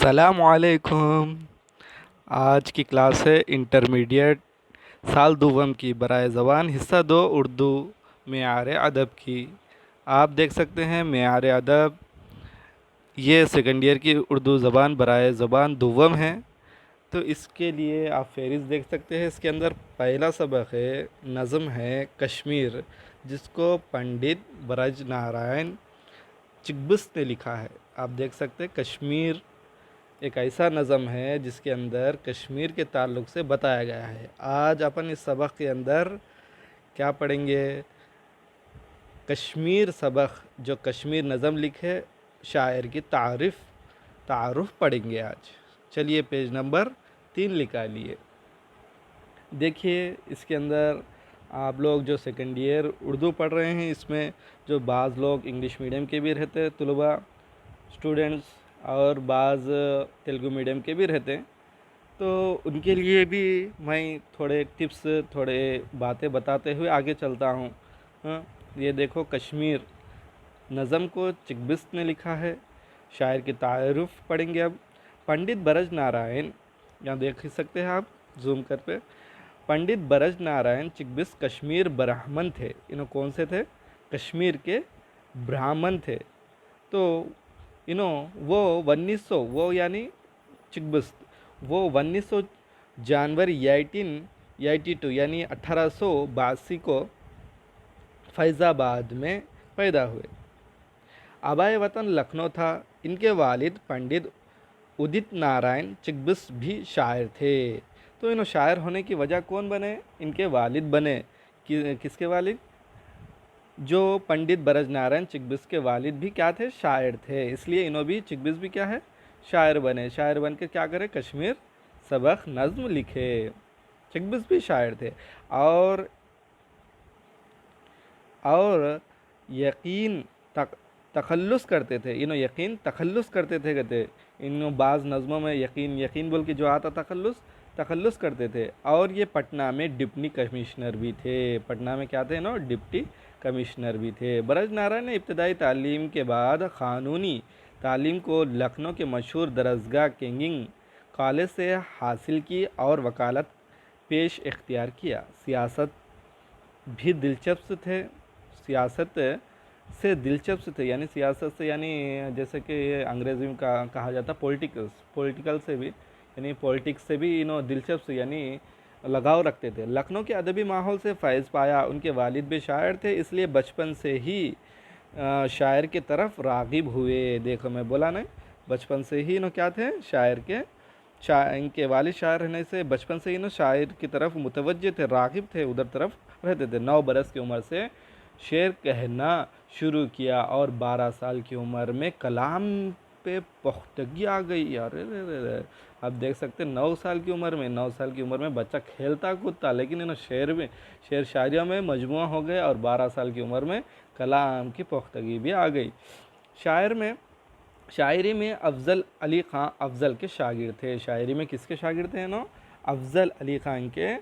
अस्सलामुअलैकुम। आज की क्लास है इंटरमीडिएट साल दुवम की बराए ज़बान हिस्सा दो उर्दू मेयार अदब की। आप देख सकते हैं मेयार अदब ये सेकंड ईयर की उर्दू ज़बान बराए ज़बान दुवम है। तो इसके लिए आप फहरिस्त देख सकते हैं। इसके अंदर पहला सबक है, नज़म है कश्मीर, जिसको पंडित ब्रज नारायण चिकबिस्त ने लिखा है। आप देख सकते हैं कश्मीर एक ऐसा नज़म है जिसके अंदर कश्मीर के ताल्लुक़ से बताया गया है। आज अपन इस सबक के अंदर क्या पढ़ेंगे? कश्मीर सबक, जो कश्मीर नज़म लिखे शायर की तारुफ़ पढ़ेंगे आज। चलिए पेज नंबर 3 निकालिए। देखिए इसके अंदर आप लोग जो सेकेंड ईयर उर्दू पढ़ रहे हैं, इसमें जो बाज़ लोग इंग्लिश मीडियम के भी रहते हैं तलबा स्टूडेंट्स, और बाज़ तेलुगु मीडियम के भी रहते हैं, तो उनके लिए भी मैं थोड़े टिप्स, थोड़े बातें बताते हुए आगे चलता हूँ। हाँ, ये देखो कश्मीर नज़म को चिकबिस्त ने लिखा है। शायर की तारुफ़ पढ़ेंगे अब। पंडित ब्रज नारायण, यहाँ देख ही सकते हैं आप, जूम कर पे। पंडित ब्रज नारायण चिकबिस्त कश्मीर ब्राह्मण थे। इन्हों कौन से थे? कश्मीर के ब्राह्मण थे। तो वो 1900, वो यानी चिकबिस्त, वो 1900 जनवरी 1882 यानी 1882 को फैज़ाबाद में पैदा हुए। आबाए वतन लखनऊ था। इनके वालिद पंडित उदित नारायण चिकबिस्त भी शायर थे। तो इन्हों शायर होने की वजह कौन बने? इनके वालिद बने। किसके वालिद? जो पंडित ब्रज नारायण चिकबिस्त के वालिद भी क्या थे? शायर थे। इसलिए इन्हों भी, चिकबिस्त भी क्या है? शायर बने। शायर बन के क्या करे? कश्मीर सबक नज़्म लिखे। चिकबिस्त भी शायर थे और यकीन तखल्लुस करते थे। इन्हों यकीन तखल्लुस करते थे, कहते इन्हों बाज़ नज़मों में यकीन बोल के जो आता तखल्लुस करते थे। और ये पटना में डिप्टी कमिश्नर भी थे। पटना में क्या थे ना? डिप्टी कमिश्नर भी थे। ब्रज नारायण ने इब्तदाई तालीम के बाद क़ानूनी तालीम को लखनऊ के मशहूर दरसगाह किंगिंग कॉलेज से हासिल की और वकालत पेश इख्तियार किया। सियासत भी दिलचस्प थे। सियासत से दिलचस्प थे, यानी सियासत से, यानी जैसे कि अंग्रेज़ी में कहा जाता पॉलिटिकल से भी, यानी पॉलिटिक्स से भी इन्हों दिलचस्प यानी लगाव रखते थे। लखनऊ के अदबी माहौल से फ़ैज़ पाया। उनके वालिद भी शायर थे, इसलिए बचपन से ही शायर की तरफ राग़िब हुए। देखो मैं बोला नहीं, बचपन से ही इन्हों क्या थे? इनके वालिद शायर रहने से बचपन से इन्हों शायर की तरफ मुतवज्जे थे, राग़िब थे, उधर तरफ रहते थे। 9 बरस की उम्र से शेर कहना शुरू किया और 12 साल की उम्र में कलाम पे पुख्तगी आ गई। अरे अब देख सकते 9 साल की उम्र में बच्चा खेलता कूदता, लेकिन इन्होंने शेर शायरियों में मजमुआ हो गए और 12 साल की उम्र में कलाम की पुख्तगी भी आ गई। शायरी में अफज़ल अली ख़ां अफज़ल के शागिर्द थे। शायरी में किसके शागिर्द थे ना? अफज़ल अली ख़ान के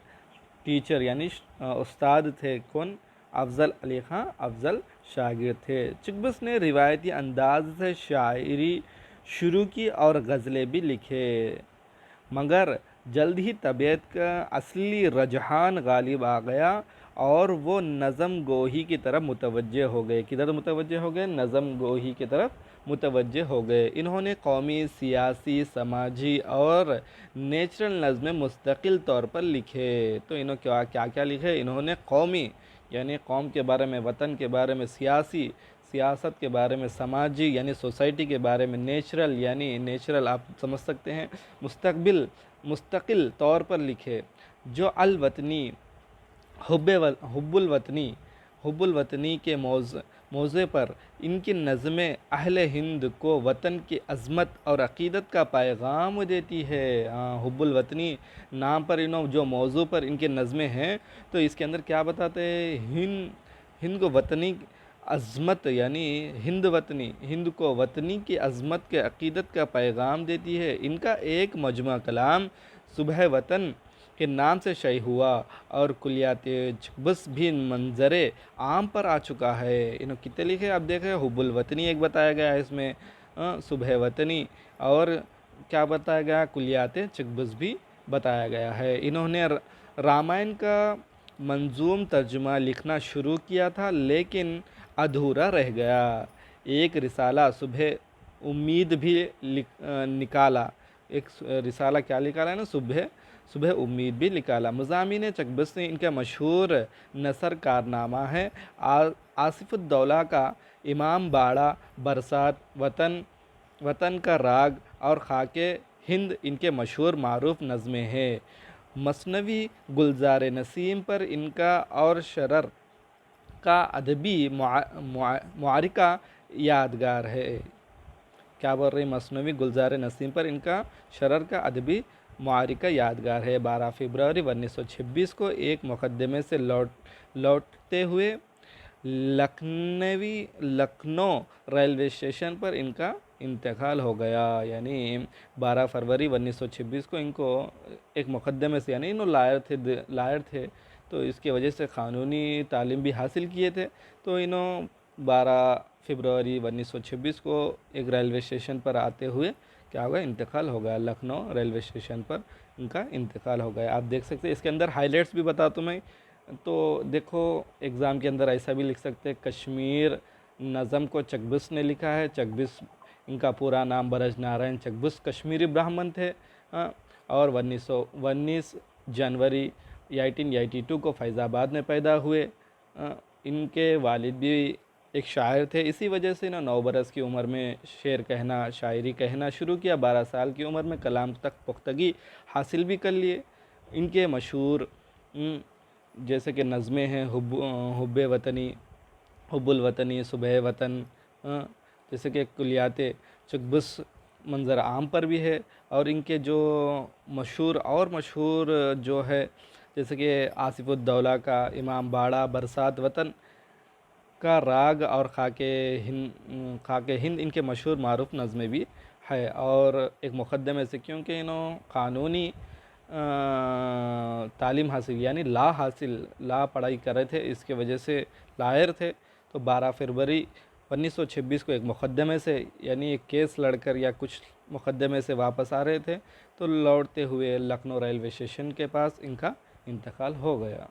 टीचर यानी उस्ताद थे। कौन? अफज़ल अली ख़ां अफज़ल शागिर्द थे। चिकबिस्त ने रिवायती अंदाज से शायरी शुरू की और गज़लें भी लिखे, मगर जल्द ही तबीयत का असली रुझान गालिब आ गया और वो नज़म गोही की तरफ मुतवज्जे हो गए। किधर मुतवज्जे हो गए? नज़म गोही की तरफ मुतवज्जे हो गए। इन्होंने कौमी, सियासी, समाजी और नेचुरल नज़में मुस्तकिल तौर पर लिखे। तो इन्होंने क्या लिखे? इन्होंने कौमी यानी कौम के बारे में, वतन के बारे में, सियासत के बारे में, समाजी यानी सोसाइटी के बारे में, नेचुरल आप समझ सकते हैं, मुस्तकिल तौर पर लिखे। जो अलवतनी हुब्बुल वतनी के मौज़े पर इनकी नज़में अहले हिंद को वतन की अज़मत और अक़ीदत का पैगाम देती है। हुब्बुल वतनी नाम पर इन्हों जो मौज़ू पर इनके नज़में हैं, तो इसके अंदर क्या बताते हैं? हिंद को वतनी अज़मत यानी हिंद को वतनी की अज़मत के अक़ीदत का पैगाम देती है। इनका एक मजमूआ कलाम सुबह वतन के नाम से शय हुआ और कुलियात चिकबिस्त भी मंजरे आम पर आ चुका है। इन्हों कितने लिखे? अब देखें, हुब्बुल वतनी एक बताया गया है इसमें, सुबह वतनी, और क्या बताया गया, कुलियात चकबुस भी बताया गया है। इन्होंने रामायण का मंजूम तर्जुमा लिखना शुरू किया था लेकिन अधूरा रह गया। एक रिसाला सुबह उम्मीद भी निकाला। एक रिसाला क्या निकाला है ना, सुबह सुबह उम्मीद भी निकाला। मज़ामीन चकबुस ने इनका मशहूर नसर कारनामा है। आसिफुद्दौला का इमाम बाड़ा, बरसात, वतन वतन का राग और खाके हिंद इनके मशहूर मारूफ नज़में हैं। मसनवी गुलजार नसीम पर इनका और शरर का अदबी मुआरिका यादगार है। क्या बोल रही, मसनवी गुलजार नसीम पर इनका शरर का अदबी मुआरिका यादगार है। 12 फरवरी 1926 को एक मुकदमे से लौटते हुए लखनऊ रेलवे स्टेशन पर इनका इंतकाल हो गया। यानी 12 फरवरी 1926 को इनको एक मुकदमे से, यानी इन्होंने लायर थे तो इसकी वजह से क़ानूनी तालीम भी हासिल किए थे। तो इन्हों 12 फरवरी 1926 को एक रेलवे स्टेशन पर आते हुए क्या होगा, इंतकाल हो गया। लखनऊ रेलवे स्टेशन पर इनका इंतकाल हो गया। आप देख सकते हैं, इसके अंदर हाइलाइट्स भी बता दूँ मैं तो देखो, एग्ज़ाम के अंदर ऐसा भी लिख सकते हैं, कश्मीर नज़म को चकबुस ने लिखा है। चकबुस इनका पूरा नाम बरज नारायण चकबुस कश्मीरी ब्राह्मण थे। और 1919 जनवरी 1882 को फैज़ाबाद में पैदा हुए। इनके वालिद भी एक शायर थे। इसी वजह से ना 9 बरस की उम्र में शेर कहना, शायरी कहना शुरू किया। 12 साल की उम्र में कलाम तक पुख्तगी हासिल भी कर लिए। इनके मशहूर जैसे कि नज़में हैं, हुब्बे वतनी, हुब्बुल वतनी, सुबह वतन, जैसे कि कुलियात चकबुस मंज़र आम पर भी है। और इनके जो मशहूर जो है, जैसे कि आसिफुद्दौला का इमाम बाड़ा, बरसात, वतन का राग और खाके हिंद इनके मशहूर मारूफ नज़में भी है। और एक मुकदमे से, क्योंकि इन्होंने क़ानूनी तालीम हासिल, यानी ला पढ़ाई कर रहे थे, इसके वजह से लायर थे। तो 12 फरवरी 1926 को एक मुकदमे से, यानी एक केस लड़कर या कुछ मुकदमे से वापस आ रहे थे तो लौटते हुए लखनऊ रेलवे स्टेशन के पास इनका इंतकाल हो गया।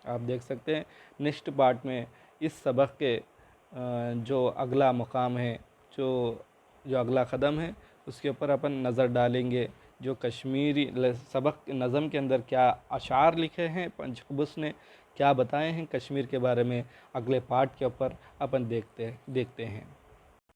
आप देख सकते हैं नेक्स्ट पार्ट में इस सबक के जो अगला मुकाम है, जो अगला कदम है, उसके ऊपर अपन नज़र डालेंगे। जो कश्मीरी सबक नज़म के अंदर क्या अशार लिखे हैं, चकबुस ने क्या बताए हैं कश्मीर के बारे में, अगले पार्ट के ऊपर अपन देखते हैं।